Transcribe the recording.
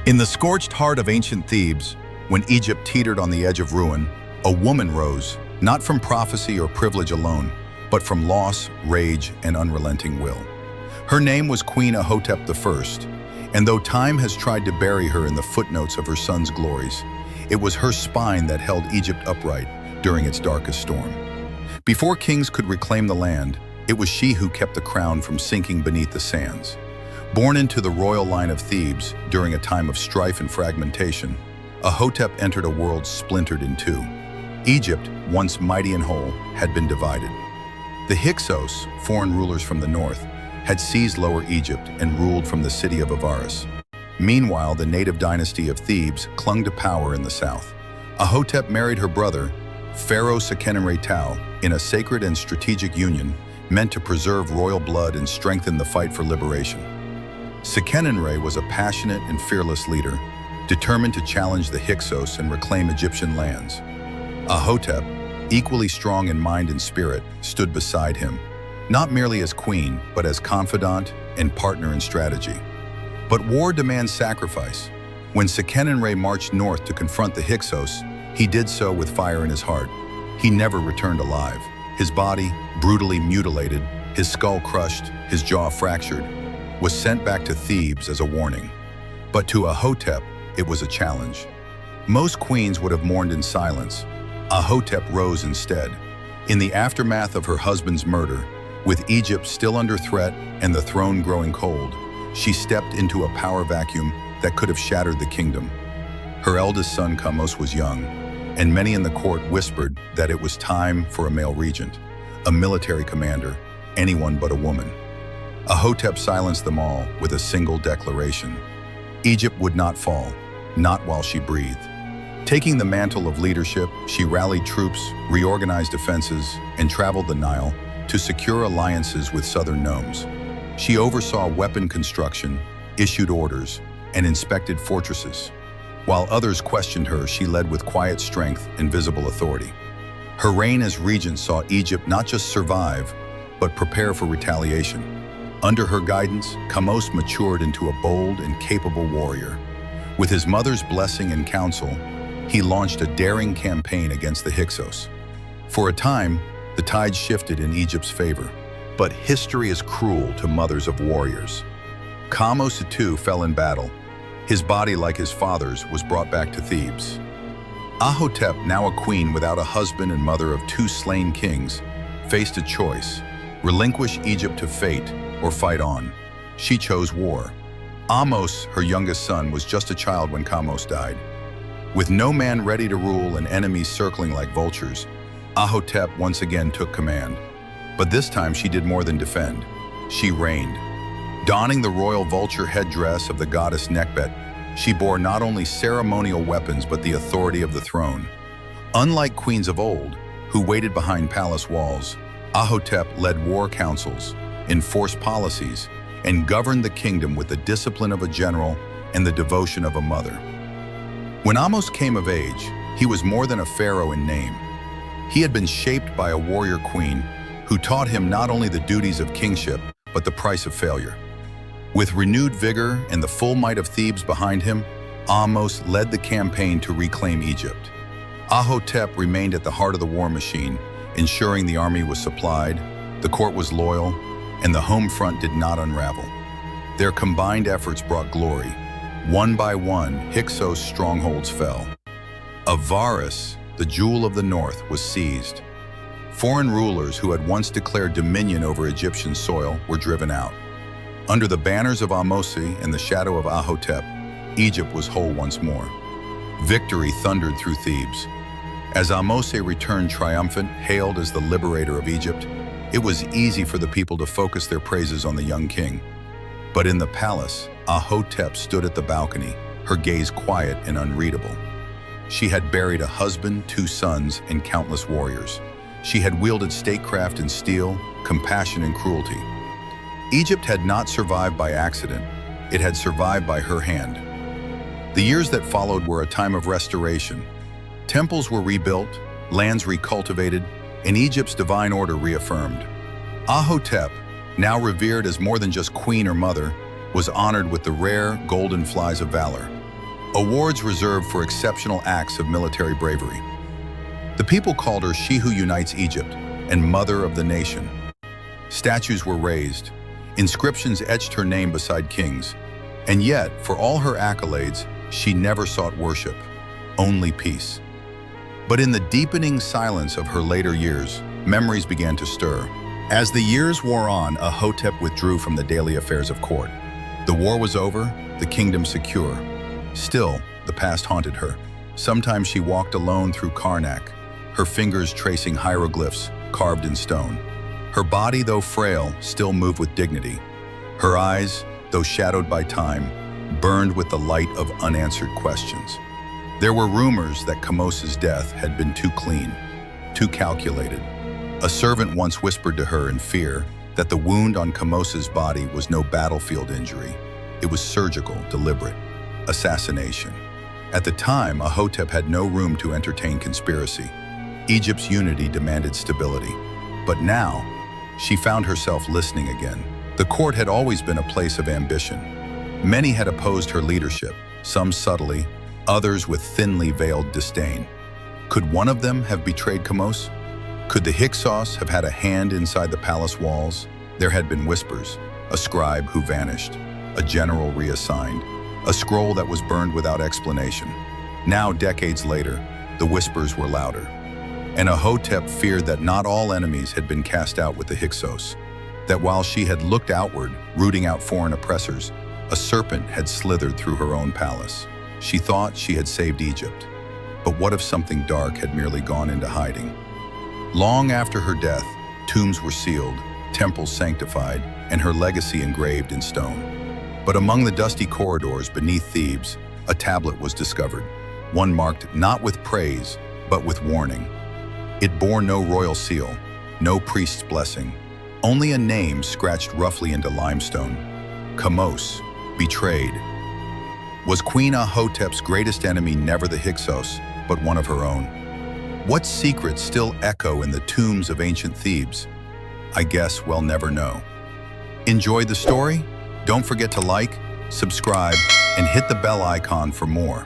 In the scorched heart of ancient Thebes, when Egypt teetered on the edge of ruin, a woman rose, not from prophecy or privilege alone, but from loss, rage, and unrelenting will. Her name was Queen Ahhotep I, and though time has tried to bury her in the footnotes of her son's glories, it was her spine that held Egypt upright during its darkest storm. Before kings could reclaim the land, it was she who kept the crown from sinking beneath the sands. Born into the royal line of Thebes during a time of strife and fragmentation, Ahhotep entered a world splintered in two. Egypt, once mighty and whole, had been divided. The Hyksos, foreign rulers from the north, had seized Lower Egypt and ruled from the city of Avaris. Meanwhile, the native dynasty of Thebes clung to power in the south. Ahhotep married her brother, Pharaoh Seqenenre in a sacred and strategic union meant to preserve royal blood and strengthen the fight for liberation. Seqenenre was a passionate and fearless leader, determined to challenge the Hyksos and reclaim Egyptian lands. Ahhotep, equally strong in mind and spirit, stood beside him, not merely as queen, but as confidant and partner in strategy. But war demands sacrifice. When Seqenenre marched north to confront the Hyksos, he did so with fire in his heart. He never returned alive. His body, brutally mutilated, his skull crushed, his jaw fractured, was sent back to Thebes as a warning. But to Ahhotep, it was a challenge. Most queens would have mourned in silence. Ahhotep rose instead. In the aftermath of her husband's murder, with Egypt still under threat and the throne growing cold, she stepped into a power vacuum that could have shattered the kingdom. Her eldest son Kamose was young, and many in the court whispered that it was time for a male regent, a military commander, anyone but a woman. Ahhotep silenced them all with a single declaration. Egypt would not fall, not while she breathed. Taking the mantle of leadership, she rallied troops, reorganized defenses, and traveled the Nile to secure alliances with southern nomes. She oversaw weapon construction, issued orders, and inspected fortresses. While others questioned her, she led with quiet strength and visible authority. Her reign as regent saw Egypt not just survive, but prepare for retaliation. Under her guidance, Kamose matured into a bold and capable warrior. With his mother's blessing and counsel, he launched a daring campaign against the Hyksos. For a time, the tide shifted in Egypt's favor. But history is cruel to mothers of warriors. Kamose II fell in battle. His body, like his father's, was brought back to Thebes. Ahhotep, now a queen without a husband and mother of two slain kings, faced a choice: relinquish Egypt to fate or fight on. She chose war. Ahmose, her youngest son, was just a child when Kamose died. With no man ready to rule and enemies circling like vultures, Ahhotep once again took command. But this time she did more than defend. She reigned. Donning the royal vulture headdress of the goddess Nekhbet, she bore not only ceremonial weapons but the authority of the throne. Unlike queens of old, who waited behind palace walls, Ahhotep led war councils, enforced policies, and governed the kingdom with the discipline of a general and the devotion of a mother. When Ahmose came of age, he was more than a pharaoh in name. He had been shaped by a warrior queen who taught him not only the duties of kingship, but the price of failure. With renewed vigor and the full might of Thebes behind him, Ahmose led the campaign to reclaim Egypt. Ahhotep remained at the heart of the war machine, ensuring the army was supplied, the court was loyal, and the home front did not unravel. Their combined efforts brought glory. One by one, Hyksos strongholds fell. Avaris, the jewel of the north, was seized. Foreign rulers who had once declared dominion over Egyptian soil were driven out. Under the banners of Ahmose and the shadow of Ahhotep, Egypt was whole once more. Victory thundered through Thebes. As Ahmose returned triumphant, hailed as the liberator of Egypt, it was easy for the people to focus their praises on the young king. But in the palace, Ahhotep stood at the balcony, her gaze quiet and unreadable. She had buried a husband, 2 sons, and countless warriors. She had wielded statecraft and steel, compassion and cruelty. Egypt had not survived by accident. It had survived by her hand. The years that followed were a time of restoration. Temples were rebuilt, lands recultivated, and Egypt's divine order reaffirmed. Ahhotep, now revered as more than just queen or mother, was honored with the rare golden flies of valor. awards reserved for exceptional acts of military bravery. The people called her She Who Unites Egypt and Mother of the Nation. Statues were raised, inscriptions etched her name beside kings, and yet, for all her accolades, she never sought worship, only peace. But in the deepening silence of her later years, memories began to stir. As the years wore on, Ahhotep withdrew from the daily affairs of court. The war was over, the kingdom secure. Still, the past haunted her. Sometimes she walked alone through Karnak, her fingers tracing hieroglyphs carved in stone. Her body, though frail, still moved with dignity. Her eyes, though shadowed by time, burned with the light of unanswered questions. There were rumors that Kamose's death had been too clean, too calculated. A servant once whispered to her in fear that the wound on Kamose's body was no battlefield injury. It was surgical, deliberate, assassination. At the time, Ahhotep had no room to entertain conspiracy. Egypt's unity demanded stability. But now, she found herself listening again. The court had always been a place of ambition. Many had opposed her leadership, some subtly, others with thinly veiled disdain. Could one of them have betrayed Kamose? Could the Hyksos have had a hand inside the palace walls? There had been whispers, a scribe who vanished, a general reassigned, a scroll that was burned without explanation. Now, decades later, the whispers were louder. And Ahhotep feared that not all enemies had been cast out with the Hyksos, that while she had looked outward, rooting out foreign oppressors, a serpent had slithered through her own palace. She thought she had saved Egypt, but what if something dark had merely gone into hiding? Long after her death, tombs were sealed, temples sanctified, and her legacy engraved in stone. But among the dusty corridors beneath Thebes, a tablet was discovered, one marked not with praise, but with warning. It bore no royal seal, no priest's blessing, only a name scratched roughly into limestone. Kamose, betrayed. Was Queen Ahhotep's greatest enemy never the Hyksos, but one of her own? What secrets still echo in the tombs of ancient Thebes? I guess we'll never know. Enjoyed the story? Don't forget to like, subscribe, and hit the bell icon for more.